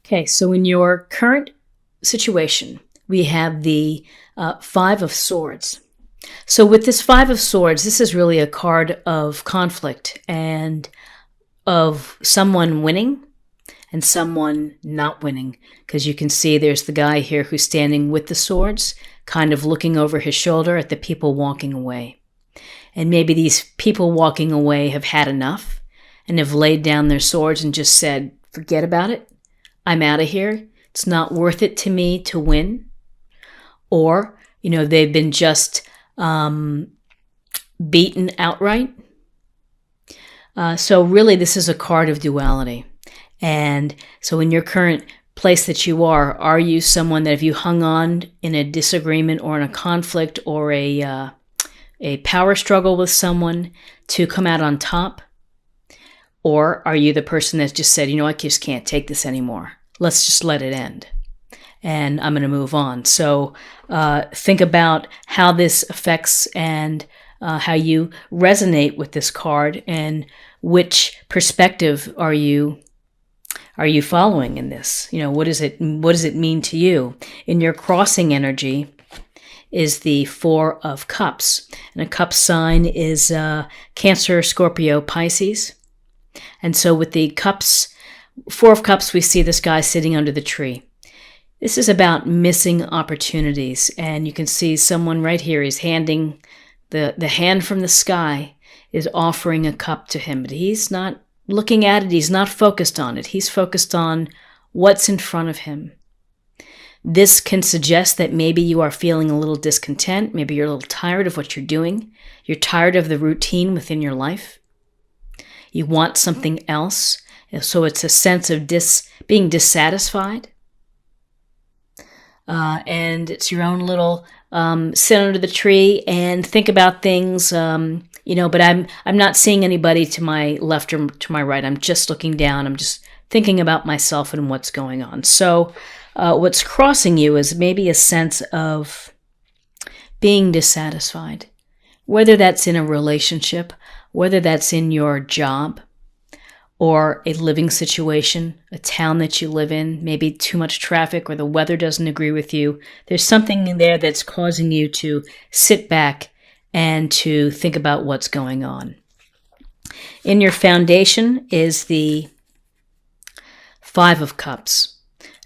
Okay, so in your current situation, we have the Five of Swords. So with this Five of Swords, this is really a card of conflict and of someone winning and someone not winning. Because you can see there's the guy here who's standing with the swords, kind of looking over his shoulder at the people walking away. And maybe these people walking away have had enough and have laid down their swords and just said, forget about it. I'm out of here. It's not worth it to me to win. Or, they've been just beaten outright. So really, this is a card of duality. And so in your current place that you are you someone that if you hung on in a disagreement or in a conflict or a power struggle with someone to come out on top? Or are you the person that just said, I just can't take this anymore. Let's just let it end. And I'm going to move on. So think about how this affects and how you resonate with this card and which perspective are you following in this? What does it mean to you? In your crossing energy is the Four of Cups. And a cup sign is Cancer, Scorpio, Pisces. And so with the cups, Four of Cups, we see this guy sitting under the tree. This is about missing opportunities. And you can see someone right here is handing the hand from the sky is offering a cup to him. But he's not looking at it. He's not focused on it. He's focused on what's in front of him. This can suggest that maybe you are feeling a little discontent. Maybe you're a little tired of what you're doing. You're tired of the routine within your life. You want something else. So it's a sense of being dissatisfied. And it's your own little sit under the tree and think about things, but I'm not seeing anybody to my left or to my right. I'm just looking down. I'm just thinking about myself and what's going on. So what's crossing you is maybe a sense of being dissatisfied, whether that's in a relationship, whether that's in your job, or a living situation, a town that you live in, maybe too much traffic or the weather doesn't agree with you. There's something in there that's causing you to sit back and to think about what's going on. In your foundation is the Five of Cups.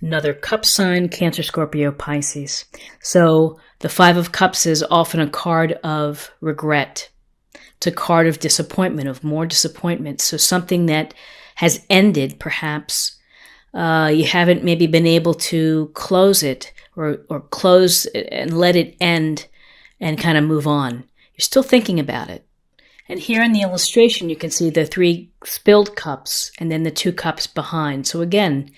Another cup sign, Cancer, Scorpio, Pisces. So the Five of Cups is often a card of regret. It's a card of disappointment, of more disappointment. So something that has ended, perhaps. You haven't maybe been able to close it or close and let it end and kind of move on. You're still thinking about it. And here in the illustration, you can see the three spilled cups and then the two cups behind. So again,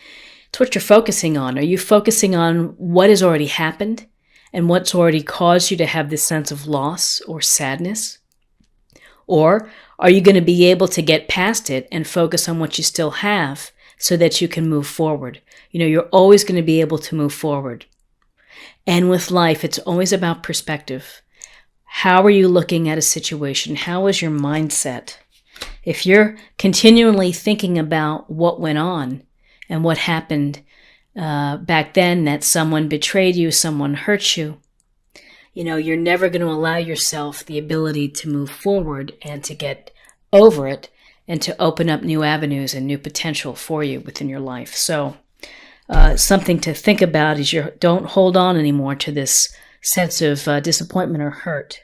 it's what you're focusing on. Are you focusing on what has already happened and what's already caused you to have this sense of loss or sadness? Or are you going to be able to get past it and focus on what you still have so that you can move forward? You're always going to be able to move forward. And with life, it's always about perspective. How are you looking at a situation? How is your mindset? If you're continually thinking about what went on and what happened back then, that someone betrayed you, someone hurt you, you're never going to allow yourself the ability to move forward and to get over it and to open up new avenues and new potential for you within your life. So something to think about is you don't hold on anymore to this sense of disappointment or hurt.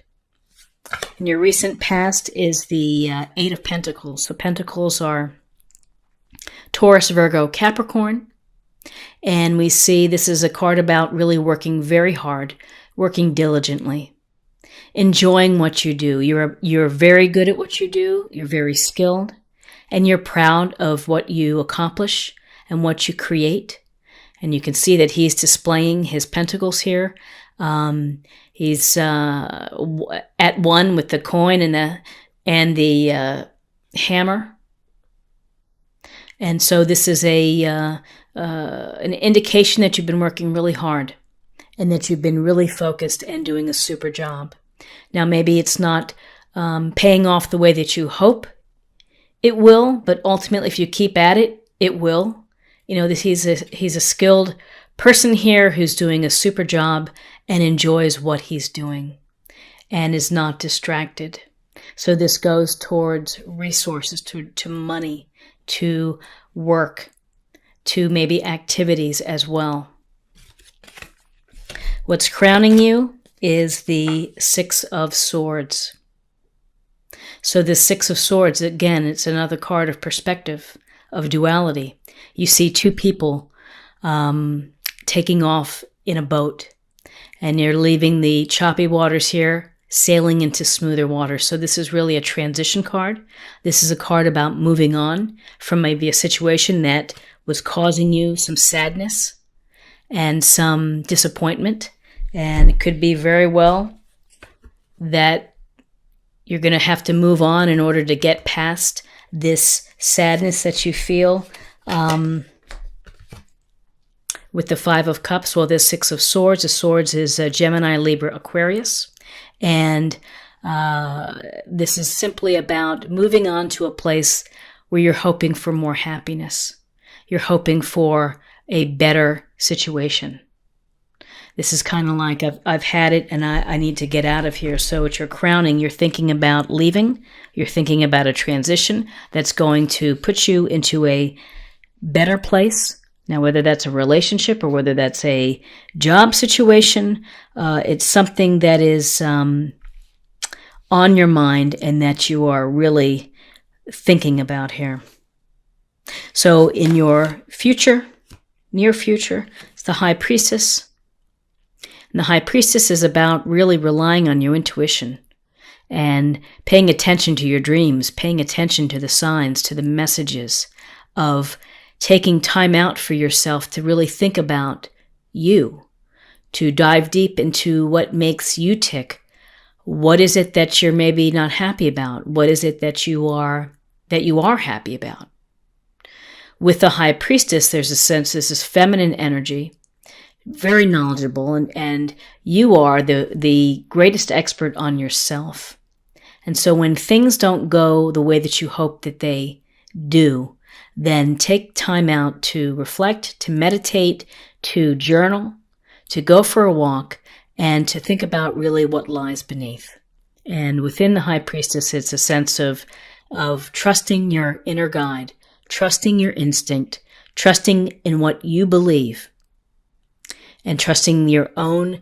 In your recent past is the Eight of Pentacles. So Pentacles are Taurus, Virgo, Capricorn. And we see this is a card about really working very hard, working diligently, enjoying what you do. You're very good at what you do. You're very skilled, and you're proud of what you accomplish and what you create. And you can see that he's displaying his pentacles here. He's at one with the coin and the hammer. And so this is an indication that you've been working really hard and that you've been really focused and doing a super job. Now, maybe it's not paying off the way that you hope it will, but ultimately, if you keep at it, it will. he's a skilled person here who's doing a super job and enjoys what he's doing and is not distracted. So this goes towards resources, to money, to work, to maybe activities as well. What's crowning you is the Six of Swords. So the Six of Swords, again, it's another card of perspective, of duality. You see two people taking off in a boat, and you're leaving the choppy waters here, sailing into smoother waters. So this is really a transition card. This is a card about moving on from maybe a situation that was causing you some sadness and some disappointment. And it could be very well that you're going to have to move on in order to get past this sadness that you feel. With the Five of Cups, well, there's Six of Swords. The Swords is Gemini, Libra, Aquarius. And this is simply about moving on to a place where you're hoping for more happiness. You're hoping for a better situation. This is kind of like I've had it and I need to get out of here. So at your crowning, you're thinking about leaving. You're thinking about a transition that's going to put you into a better place. Now, whether that's a relationship or whether that's a job situation, it's something that is on your mind and that you are really thinking about here. So in your future, near future, it's the High Priestess. And the High Priestess is about really relying on your intuition and paying attention to your dreams, paying attention to the signs, to the messages, of taking time out for yourself to really think about you, to dive deep into what makes you tick. What is it that you're maybe not happy about? What is it that you are happy about? With the High Priestess, there's a sense, this is feminine energy, very knowledgeable, and you are the greatest expert on yourself. And so when things don't go the way that you hope that they do, then take time out to reflect, to meditate, to journal, to go for a walk, and to think about really what lies beneath. And within the High Priestess, it's a sense of trusting your inner guide, trusting your instinct, trusting in what you believe, and trusting your own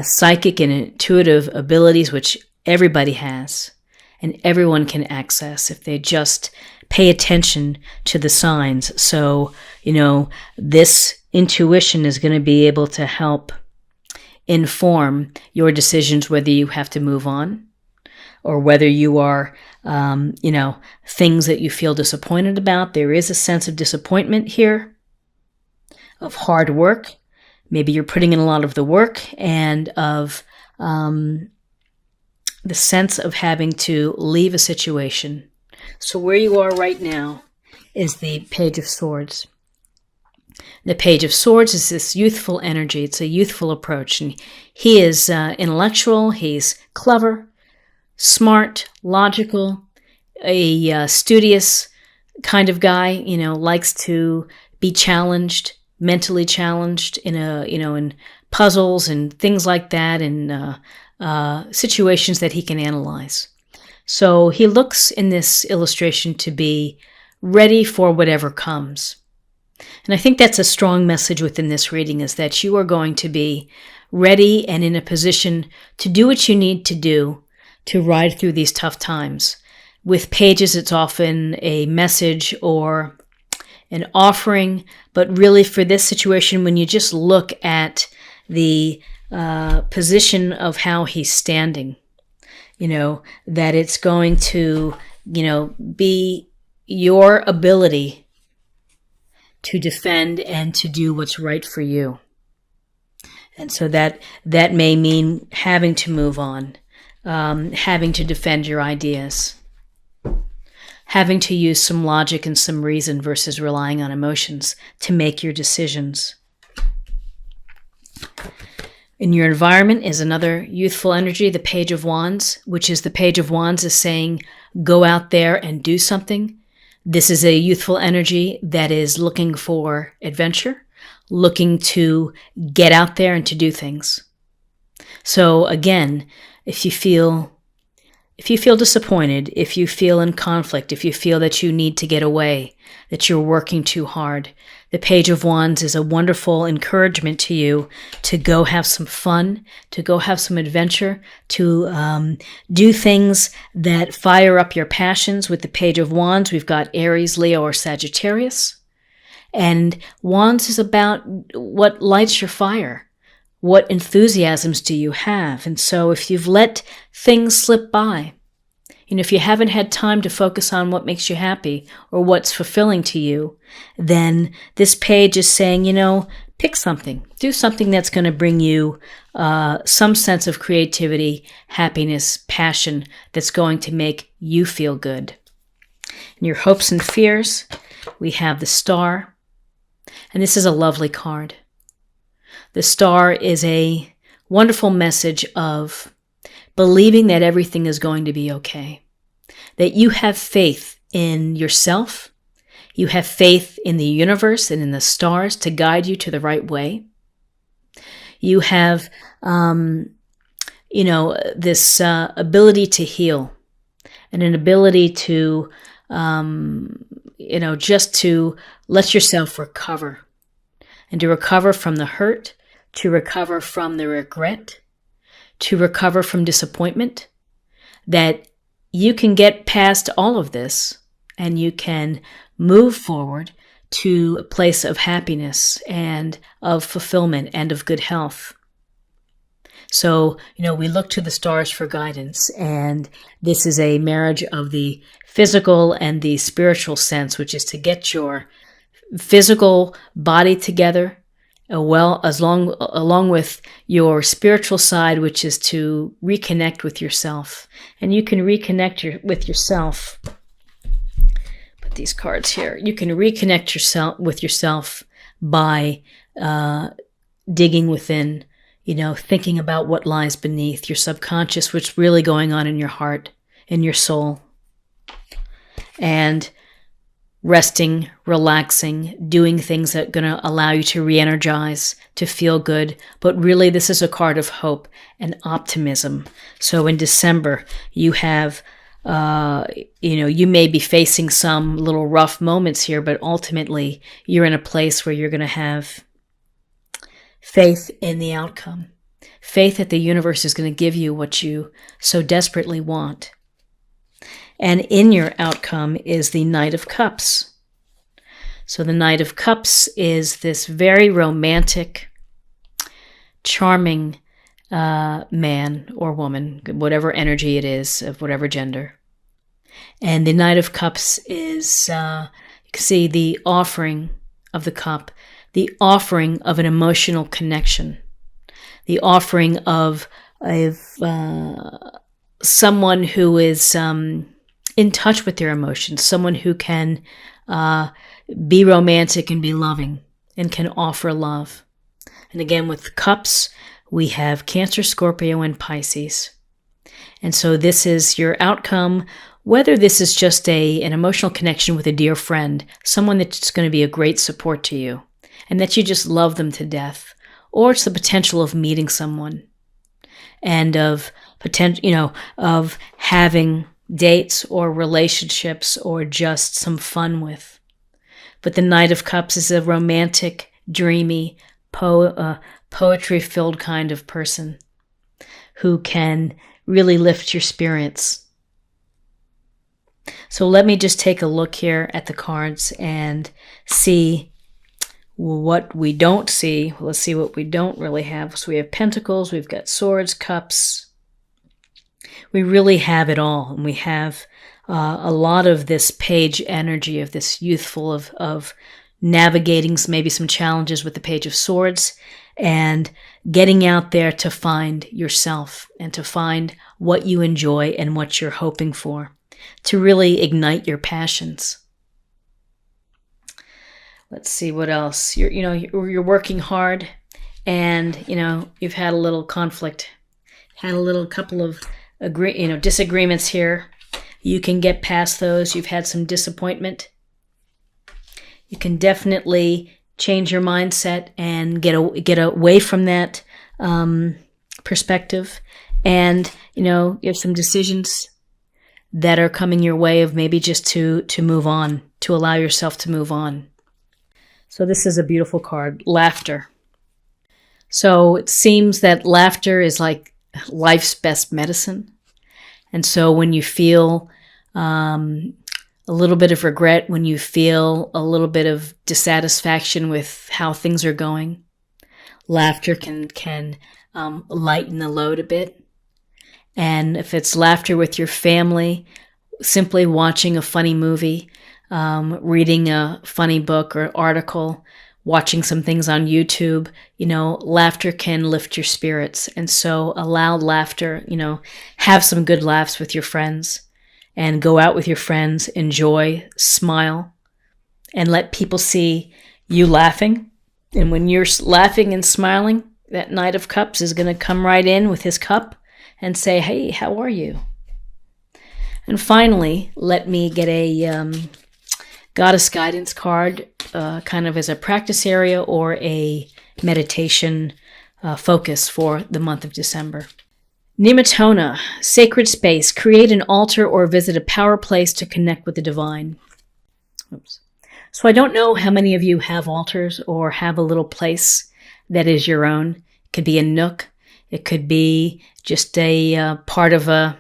psychic and intuitive abilities, which everybody has and everyone can access if they just pay attention to the signs. So, this intuition is going to be able to help inform your decisions, whether you have to move on or whether you are, things that you feel disappointed about. There is a sense of disappointment here, of hard work. Maybe you're putting in a lot of the work and of the sense of having to leave a situation. So where you are right now is the Page of Swords. The Page of Swords is this youthful energy. It's a youthful approach. And he is intellectual. He's clever, smart, logical, a studious kind of guy, likes to be challenged, mentally challenged in puzzles and things like that, and situations that he can analyze. So he looks in this illustration to be ready for whatever comes. And I think that's a strong message within this reading, is that you are going to be ready and in a position to do what you need to do to ride through these tough times. With pages, it's often a message or an offering, but really for this situation, when you just look at the position of how he's standing, that it's going to, be your ability to defend and to do what's right for you. And so that may mean having to move on, having to defend your ideas, having to use some logic and some reason versus relying on emotions to make your decisions. In your environment is another youthful energy, the Page of Wands, which is the Page of Wands is saying, go out there and do something. This is a youthful energy that is looking for adventure, looking to get out there and to do things. So again, if you feel disappointed, if you feel in conflict, if you feel that you need to get away, that you're working too hard, the Page of Wands is a wonderful encouragement to you to go have some fun, to go have some adventure, to do things that fire up your passions. With the Page of Wands, we've got Aries, Leo, or Sagittarius. And Wands is about what lights your fire. What enthusiasms do you have? And so if you've let things slip by, if you haven't had time to focus on what makes you happy or what's fulfilling to you, then this page is saying, pick something. Do something that's going to bring you some sense of creativity, happiness, passion that's going to make you feel good. In your hopes and fears, we have the Star. And this is a lovely card. The Star is a wonderful message of believing that everything is going to be okay. That you have faith in yourself. You have faith in the universe and in the stars to guide you to the right way. You have, this ability to heal and an ability to, just to let yourself recover and to recover from the hurt, to recover from the regret, to recover from disappointment, that you can get past all of this and you can move forward to a place of happiness and of fulfillment and of good health. So, we look to the stars for guidance, and this is a marriage of the physical and the spiritual sense, which is to get your physical body together, along with your spiritual side, which is to reconnect with yourself. And you can reconnect with yourself. Put these cards here. You can reconnect with yourself by digging within, thinking about what lies beneath your subconscious, what's really going on in your heart, in your soul. And resting, relaxing, doing things that are going to allow you to re-energize, to feel good. But really, this is a card of hope and optimism. So in December, you have, you may be facing some little rough moments here, but ultimately, you're in a place where you're going to have faith in the outcome. Faith that the universe is going to give you what you so desperately want. And in your outcome is the Knight of Cups. So the Knight of Cups is this very romantic, charming man or woman, whatever energy it is, of whatever gender. And the Knight of Cups is, you can see the offering of the cup, the offering of an emotional connection, the offering of someone who is in touch with their emotions, someone who can be romantic and be loving and can offer love. And again, with cups, we have Cancer, Scorpio, and Pisces. And so this is your outcome, whether this is just an emotional connection with a dear friend, someone that's going to be a great support to you, and that you just love them to death, or it's the potential of meeting someone and of of having dates or relationships or just some fun with. But the Knight of Cups is a romantic, dreamy, poetry-filled kind of person who can really lift your spirits. So let me just take a look here at the cards and see what we don't see. Let's see what we don't really have. So we have Pentacles, we've got Swords, Cups. We really have it all. And we have a lot of this page energy of this youthful of navigating maybe some challenges with the Page of Swords and getting out there to find yourself and to find what you enjoy and what you're hoping for, to really ignite your passions. Let's see what else. You're working hard, and you've had a little conflict, had a little couple of disagreements here. You can get past those. You've had some disappointment. You can definitely change your mindset and get away from that perspective. And, you have some decisions that are coming your way of maybe just to move on, to allow yourself to move on. So this is a beautiful card, laughter. So it seems that laughter is like life's best medicine. And so when you feel a little bit of regret, when you feel a little bit of dissatisfaction with how things are going, laughter can lighten the load a bit. And if it's laughter with your family, simply watching a funny movie, reading a funny book or article, watching some things on YouTube, laughter can lift your spirits. And so allow laughter, have some good laughs with your friends and go out with your friends, enjoy, smile, and let people see you laughing. And when you're laughing and smiling, that Knight of Cups is going to come right in with his cup and say, hey, how are you? And finally, let me get a Goddess Guidance card, kind of as a practice area or a meditation focus for the month of December. Nimatona, sacred space. Create an altar or visit a power place to connect with the divine. Oops. So I don't know how many of you have altars or have a little place that is your own. It could be a nook. It could be just a part of a,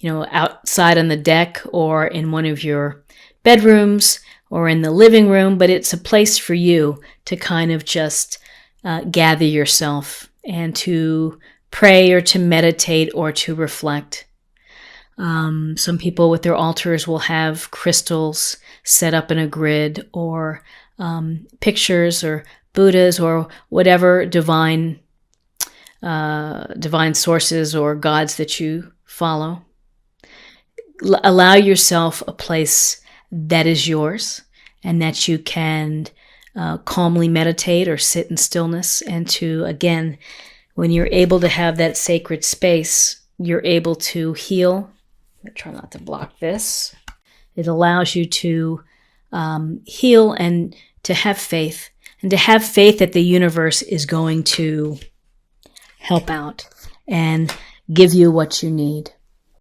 outside on the deck or in one of your bedrooms or in the living room, but it's a place for you to kind of just gather yourself and to pray or to meditate or to reflect. Some people with their altars will have crystals set up in a grid or pictures or Buddhas or whatever divine sources or gods that you follow. Allow yourself a place that is yours and that you can calmly meditate or sit in stillness, and to, again, when you're able to have that sacred space, you're able to heal. I'm going to try not to block this. It allows you to heal and to have faith, and to have faith that the universe is going to help out and give you what you need.